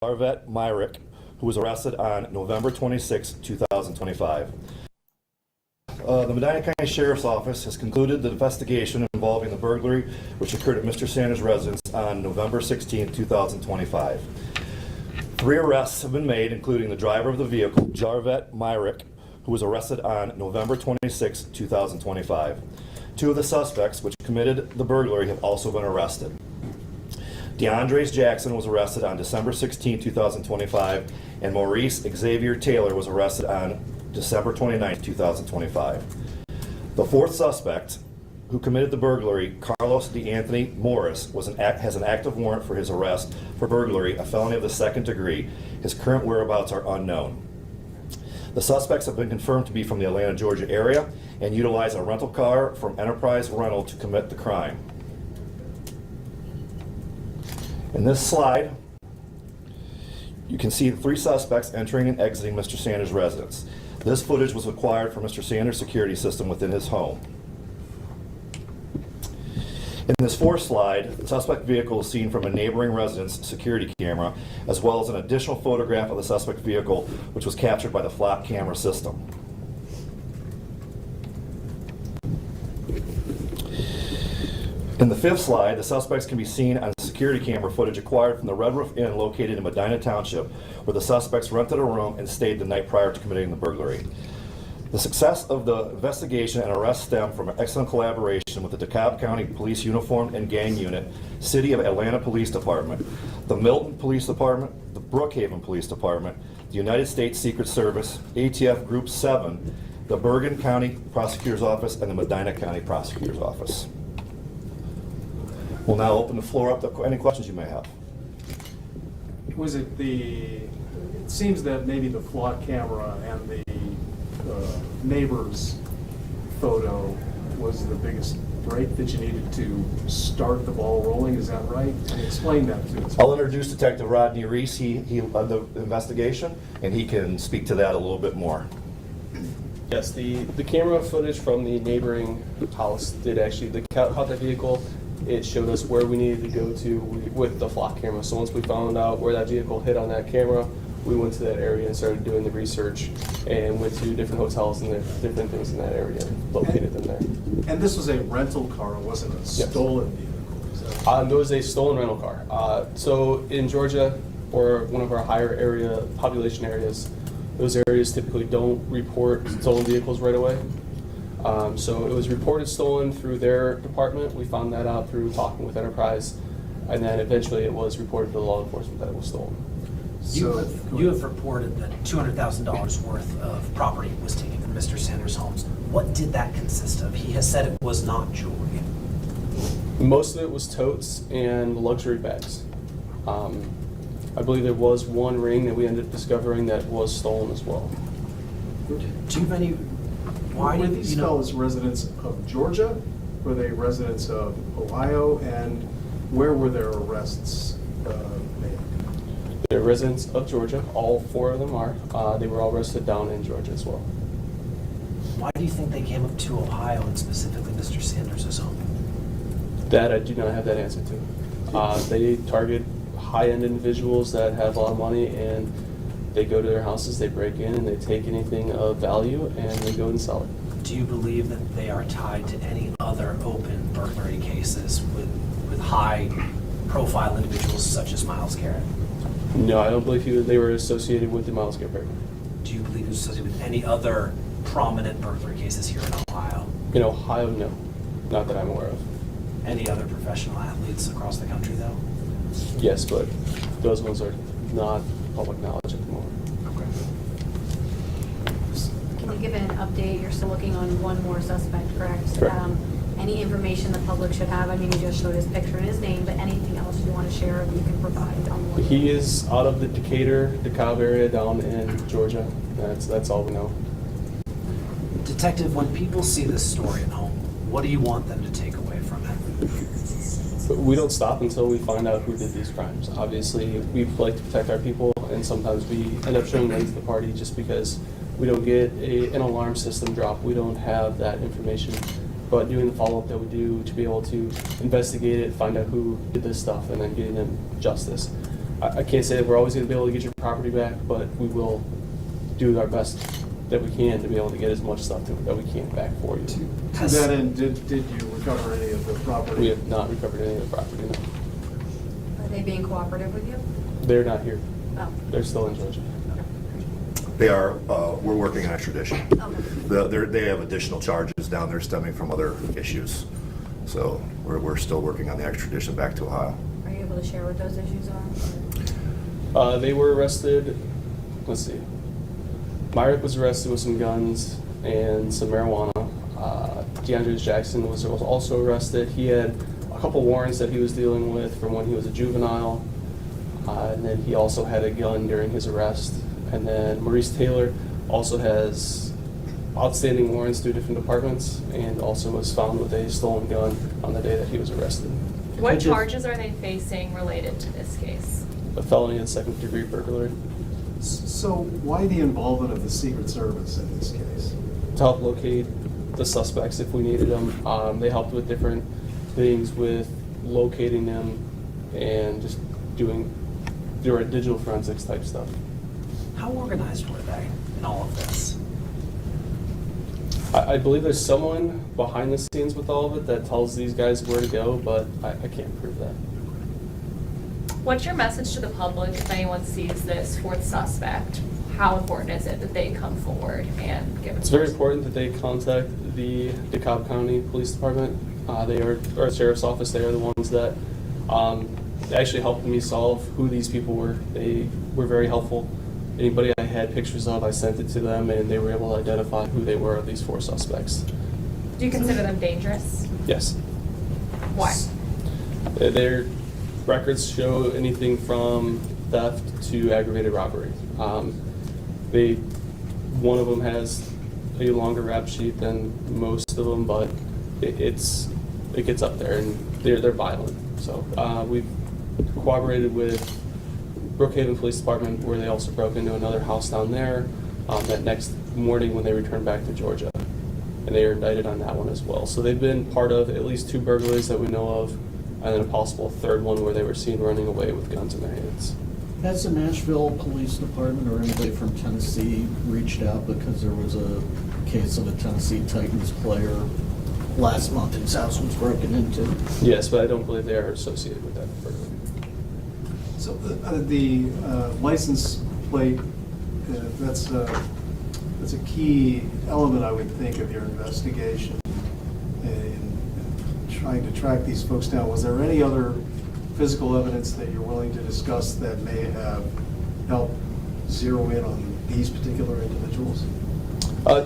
Myrick, who was arrested on November 26, 2025. The Medina County Sheriff's Office has concluded the investigation involving the burglary which occurred at Mr. Sanders' residence on November 16, 2025. 3 arrests have been made, including the driver of the vehicle, Jarvet Myrick, who was arrested on November 26, 2025. 2 of the suspects which committed the burglary have also been arrested. DeAndres Jackson was arrested on December 16, 2025, and Maurice Xavier Taylor was arrested on December 29, 2025. The 4th suspect, who committed the burglary, Carlos DeAnthony Morris, has an active warrant for his arrest for burglary, a felony of the 2nd degree. His current whereabouts are unknown. The suspects have been confirmed to be from the Atlanta, Georgia area and utilize a rental car from Enterprise Rental to commit the crime. In this slide, you can see the 3 suspects entering and exiting Mr. Sanders' residence. This footage was acquired from Mr. Sanders' security system within his home. In this 4th slide, the suspect vehicle is seen from a neighboring residence security camera, as well as an additional photograph of the suspect vehicle, which was captured by the flock camera system. In the 5th slide, the suspects can be seen on security camera footage acquired from the Red Roof Inn located in Medina Township, where the suspects rented a room and stayed the night prior to committing the burglary. The success of the investigation and arrest stem from excellent collaboration with the DeKalb County Police Uniformed and Gang Unit, City of Atlanta Police Department, the Milton Police Department, the Brookhaven Police Department, the United States Secret Service, ATF Group 7, the Bergen County Prosecutor's Office, and the Medina County Prosecutor's Office. We'll now open the floor up to any questions you may have. Was it it seems that maybe the flock camera and the neighbor's photo was the biggest break that you needed to start the ball rolling, is that right? Explain that to us. I'll introduce Detective Rodney Reese. He led the investigation, and he can speak to that a little bit more. Yes, the camera footage from the neighboring house did actually, caught that vehicle. It showed us where we needed to go to with the flock camera. So once we found out where that vehicle hit on that camera, we went to that area and started doing the research and went to different hotels and different things in that area, located them there. And this was a rental car, it wasn't a stolen vehicle? It was a stolen rental car. So in Georgia, or one of our higher area population areas, those areas typically don't report stolen vehicles right away. So it was reported stolen through their department. We found that out through talking with Enterprise, and then eventually it was reported to law enforcement that it was stolen. You have reported that $200,000 worth of property was taken from Mr. Sanders' homes. What did that consist of? He has said it was not jewelry. Most of it was totes and luxury bags. I believe there was one ring that we ended up discovering that was stolen as well. Do you have any? Why were do these you know? fellows residents of Georgia? Were they residents of Ohio? And where were their arrests made? They're residents of Georgia. All 4 of them are. They were all arrested down in Georgia as well. Why do you think they came up to Ohio and specifically Mr. Sanders' home? That I do not have that answer to. They target high-end individuals that have a lot of money, and they go to their houses, they break in, and they take anything of value, and they go and sell it. Do you believe that they are tied to any other open burglary cases with high-profile individuals such as Miles Garrett? No, I don't believe they were associated with the Miles Garrett burglary. Do you believe he was associated with any other prominent burglary cases here in Ohio? In Ohio, no. Not that I'm aware of. Any other professional athletes across the country, though? Yes, but those ones are not public knowledge at the moment. Can you give an update? You're still looking on one more suspect, correct? Correct. Any information the public should have? I mean, you just showed his picture and his name, but anything else you want to share that you can provide on the He is out of the DeKalb area down in Georgia. That's all we know. Detective, when people see this story at home, what do you want them to take away from it? But we don't stop until we find out who did these crimes. Obviously, we like to protect our people, and sometimes we end up showing light to the party just because we don't get an alarm system drop. We don't have that information. But doing the follow-up that we do to be able to investigate it, find out who did this stuff, and then getting them justice. I can't say that we're always going to be able to get your property back, but we will do our best that we can to be able to get as much stuff that we can back for you. To that end, did you recover any of the property? We have not recovered any of the property, no. Are they being cooperative with you? They're not here. Oh. They're still in Georgia. They are, we're working on extradition. Okay. They have additional charges down there stemming from other issues. So we're still working on the extradition back to Ohio. Are you able to share what those issues are? They were arrested, let's see. Myrick was arrested with some guns and some marijuana. DeAndre Jackson was also arrested. He had a couple warrants that he was dealing with from when he was a juvenile. And then he also had a gun during his arrest. And then Maurice Taylor also has outstanding warrants through different departments and also was found with a stolen gun on the day that he was arrested. What charges are they facing related to this case? A felony and second-degree burglary. So why the involvement of the Secret Service in this case? To help locate the suspects if we needed them. They helped with different things with locating them and just doing digital forensics type stuff. How organized were they in all of this? I believe there's someone behind the scenes with all of it that tells these guys where to go, but I can't prove that. What's your message to the public if anyone sees this fourth suspect? How important is it that they come forward and give it? It's very important that they contact the DeKalb County Police Department. They are, or Sheriff's Office, they are the ones that actually helped me solve who these people were. They were very helpful. Anybody I had pictures of, I sent it to them, and they were able to identify who they were, these four suspects. Do you consider them dangerous? Yes. Why? Their records show anything from theft to aggravated robbery. One of them has a longer rap sheet than most of them, but it gets up there, and they're violent. So we've cooperated with Brookhaven Police Department, where they also broke into another house down there that next morning when they returned back to Georgia. And they are indicted on that one as well. So they've been part of at least 2 burglaries that we know of, and then a possible third one where they were seen running away with guns in their hands. Has the Nashville Police Department or anybody from Tennessee reached out because there was a case of a Tennessee Titans player last month whose house was broken into? Yes, but I don't believe they are associated with that burglary. So the license plate, that's a key element, I would think, of your investigation in trying to track these folks down. Was there any other physical evidence that you're willing to discuss that may have helped zero in on these particular individuals?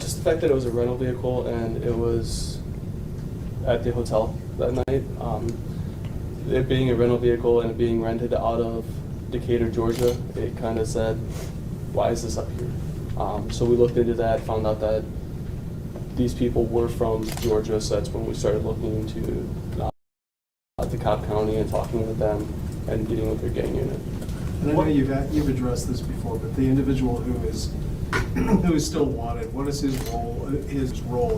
Just the fact that it was a rental vehicle and it was at the hotel that night. It being a rental vehicle and it being rented out of Decatur, Georgia, it kind of said, why is this up here? So we looked into that, found out that these people were from Georgia, so that's when we started looking into DeKalb County and talking with them and getting with their gang unit. And I know you've addressed this before, but the individual who is still wanted, what is his role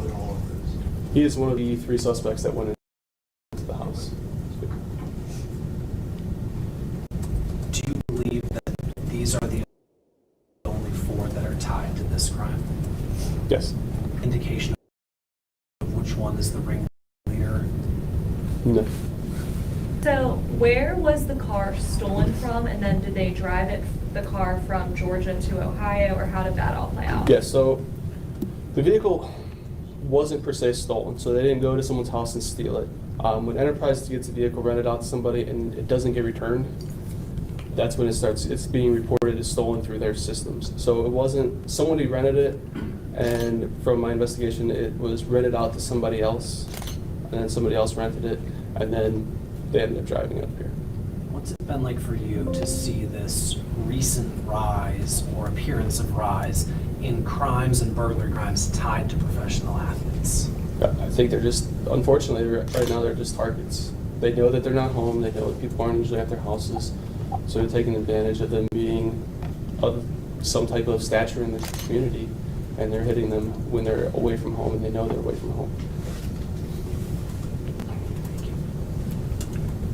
in all of this? He is one of the 3 suspects that went into the house. Do you believe that these are the only 4 that are tied to this crime? Yes. Indication of which one is the ringleader? No. So where was the car stolen from, and then did they drive the car from Georgia to Ohio, or how did that all play out? Yeah, so the vehicle wasn't per se stolen, so they didn't go to someone's house and steal it. When Enterprise gets a vehicle rented out to somebody and it doesn't get returned, that's when it's being reported as stolen through their systems. So it wasn't, somebody rented it, and from my investigation, it was rented out to somebody else, and then somebody else rented it, and then they ended up driving it up here. What's it been like for you to see this recent rise or appearance of rise in crimes and burglary crimes tied to professional athletes? I think they're just, unfortunately, right now they're just targets. They know that they're not home, they know that people aren't usually at their houses, so they're taking advantage of them being of some type of stature in the community, and they're hitting them when they're away from home and they know they're away from home.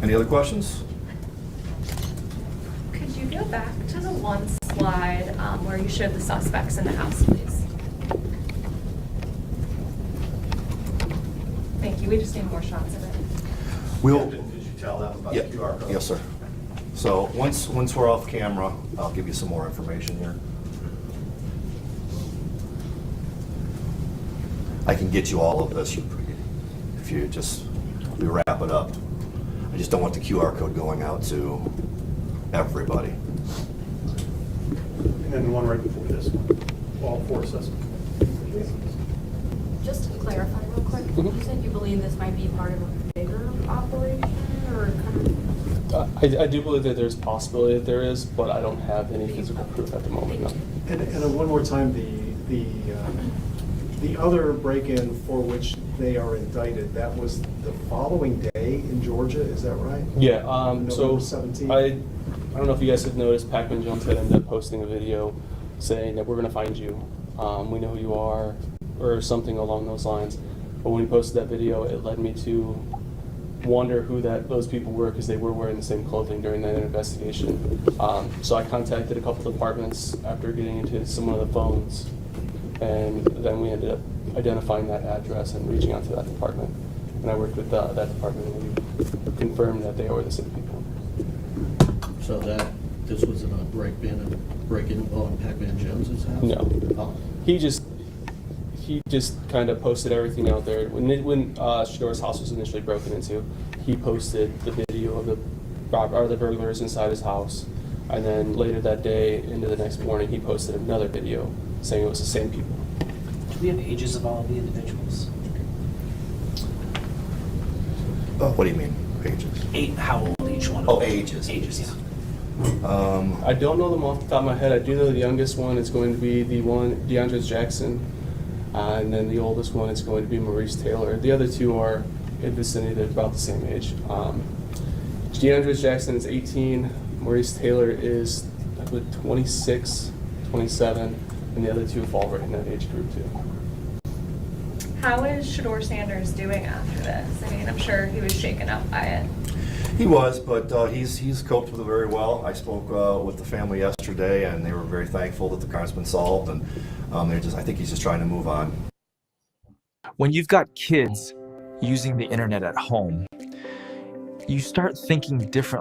Any other questions? Could Go back to the one slide where you showed the suspects in the house, please. Thank you. We just need more shots of it. We'll, Did you tell them about the yeah, QR code? yes, sir. So once we're off camera, I'll give you some more information here. I can get you all of this if you just, we wrap it up. I just don't want the QR code going out to everybody. And then the one right before this one, all four suspects. Just to clarify real quick, Mhm. you said you believe this might be part of a bigger operation or kind of? I do believe that there's a possibility that there is, but I don't have any physical proof at the moment, no. And one more time, the other break-in for which they are indicted, that was the following day in Georgia, is that right? Yeah, November so 17th? I don't know if you guys have noticed, Pac-Man Jones had ended up posting a video saying that we're gonna find you, we know who you are, or something along those lines. But when he posted that video, it led me to wonder who those people were, because they were wearing the same clothing during that investigation. So I contacted a couple departments after getting into some of the phones, and then we ended up identifying that address and reaching out to that department. And I worked with that department, and we confirmed that they were the same people. So this wasn't a break-in on Pac-Man Jones's house? No. Oh. He just kind of posted everything out there. When Shedeur's house was initially broken into, he posted the video of the burglars inside his house. And then later that day, into the next morning, he posted another video saying it was the same people. Do we have ages of all of the individuals? What do you mean, pages? How old each one? Oh, ages. Ages, yeah. I don't know them off the top of my head. I do know the youngest one is going to be the one, DeAndre Jackson. And then the oldest one is going to be Maurice Taylor. The other two are in vicinity, they're about the same age. DeAndre Jackson is 18, Maurice Taylor is, I believe, 26, 27, and the other two fall right in that age group too. How is Shedeur Sanders doing after this? I mean, I'm sure he was shaken up by it. He was, but he's coped with it very well. I spoke with the family yesterday, and they were very thankful that the crime's been solved, and I think he's just trying to move on. When you've got kids using the internet at home, you start thinking differently